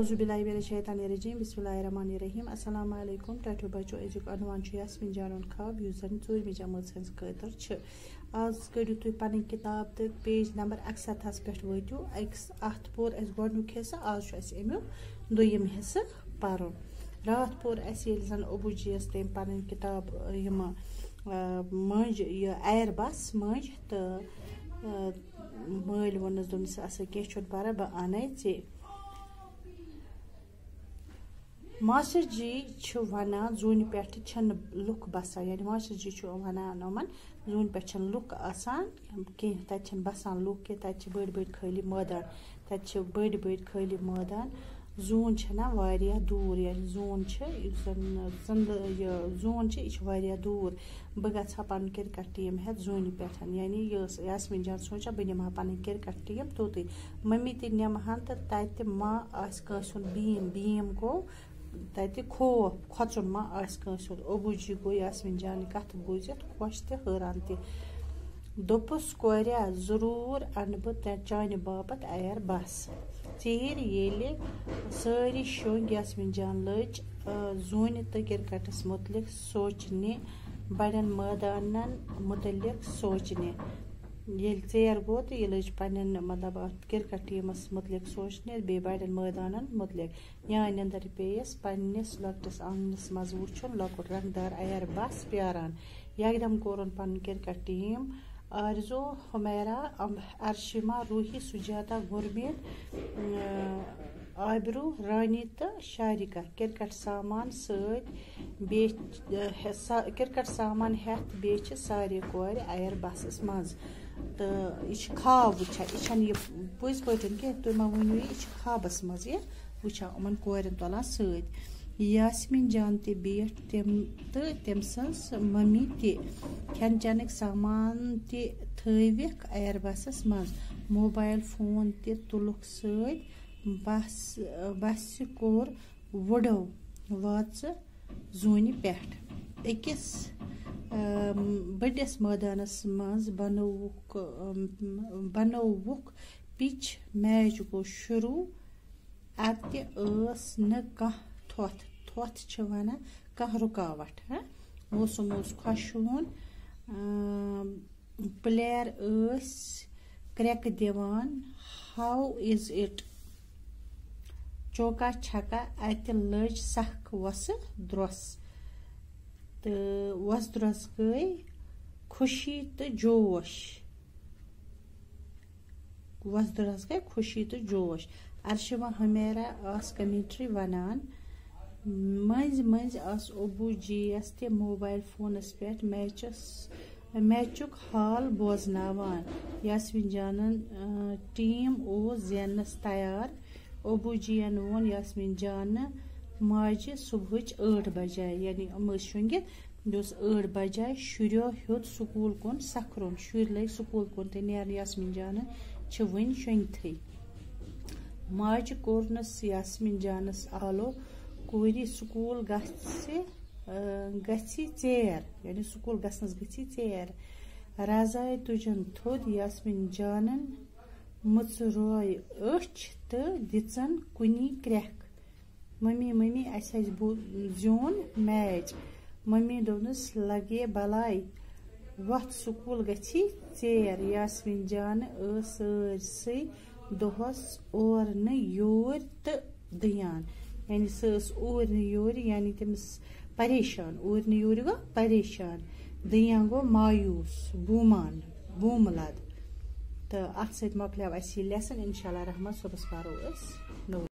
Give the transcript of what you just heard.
बिस्मिल्लाहिर्रहमानिर्रहीम अस्सलाम वालेकुम टटू बच्चों अजुक अनवान यास्मिन जानन खाब युस जन 4वीं जमात हंस खतर आज कड़ियो तुम पन किताब तो पेज नंबर 61 पे वतु अत पोर गोडनुक हिस्सा आज अमुक दोयम हिस्सा पर्न रात पोर जन अबूजी तम पन किताब मंज एर बस मंज तो मल वोनस दोनस असा कह पर बह अन ऐ मास्टर जी वन जून पे लुक बसान यानी मास्टर जी वन नमन जून पे लुक आसान कह तत बसान लुक कह तत बड़ बड़ खाली मैदान तत बड़ बड़ खाली मैदान जून वारिया दूर यानी जून जून यह दूर बह ग पन क्रिकेट टीम हेत जून पे यानी यास्मिन जान सोचा बह निमा पन क्रिकेट टीम तोत मम्मी त निमहन तो तत मा बीम बीम गो तत खौफ खोचुन मा अबूजी गो यास्मिन जान कथ बूजित खुश तो हैरान दोपस कोरिया जरूर अन बह चान बापत एर बस चीर ये सारी शोंग यास्मिन जान लज जून तो क्रिकेटस मुतलिक सोचने बड़न मैदानन मुतलिक सोचने ये चेर गो तो यह लज पन मतलब क्रिकेट टीमस मुतलिक सोचने बे बड़न मैदानन मुतलिक यान अंदर पेस पन्नस लकटिस आंगनस मज वुचुन लकुट रंगदार एर बस प्यारान यकदम कोरन पन क्रिकेट टीम आरजो हुमैरा अर्शिमा रूही सुजाता गुरमीत आबरू रानी तो शारिका क्रिकेट सामान क्रिकेट सामान हेत बे सारे कोर एर बसस मज तो यह खाब वुचान यह पज पे कह तुम मा वनु यह खाबस मज यह वुचान उमन कोरन तुलान सत यास्मिन जान ते बेठ तम सज मम्मी तन चन सामान तविक एर बसस मज मोबाइल फोन तुलुक सत बस कोर वुडो वाच जून पे अकिस बड़िस मैदानस मज बनोवुक पिच मैच गो शुरू अत न कह थोथ वन कह रुकावट मौसम खुशवून प्लेयर क्रैक दिवान हाउ इज इट चौका छक्का अत लज सख वस द्रोस तो वस द्रोस गई खुशी तो जोश वस द्रोस गई खुशी तो जोश अर्शिमा हुमैरा आस कमेंट्री वनान मज मज आस अबूजी ते मोबाइल फोनस पे मैचुक हाल बोजनावान यास्मिन जानन टीम ओ जेनस तैयार अबूजियन वोन यास्मिन जान माजे सुबह 8 बजे यानी शुंगित 8 बजे शुरो होत स्कूल कुन सखरुन शुर लग स्कूल कुन तो नेर यास्मिन जान वन शुंगथी माजे कोरनस यास्मिन जानस आलो कोरी स्कूल गसी चेर यानी स्कूल गसनस गसी चेर राजाय तुजन थोद यास्मिन जानन मुचरोय अच तो दिचन कुनी क्रैक मम्मी मम्मी जोन मैच मम्मी दोनस लगे बलाई वत स्कूल गसी चेर यास्मिन जान सरसई दोहस और न योर तो दयान यानी सस और न योर यानी तमिस परेशान और न योर गो परेशान दयान गो मायूस बूमान बूमलद तो अत सत मकल लेसन इंशाल्लाह रहमान सुबह परो